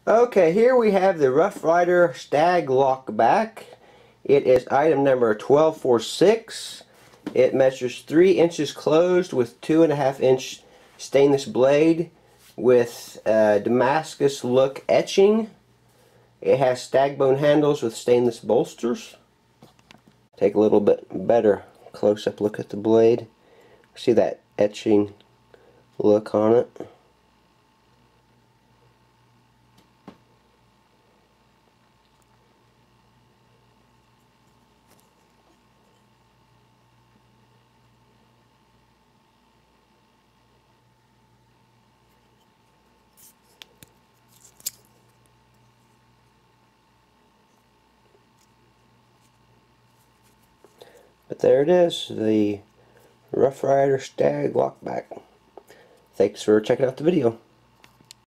Okay, here we have the Rough Rider Stag Lockback. It is item number 1246. It measures 3 inches closed with 2.5-inch stainless blade with Damascus look etching. It has stag bone handles with stainless bolsters. Take a little bit better close-up look at the blade. See that etching look on it. But there it is, the Rough Rider Stag Lockback. Thanks for checking out the video.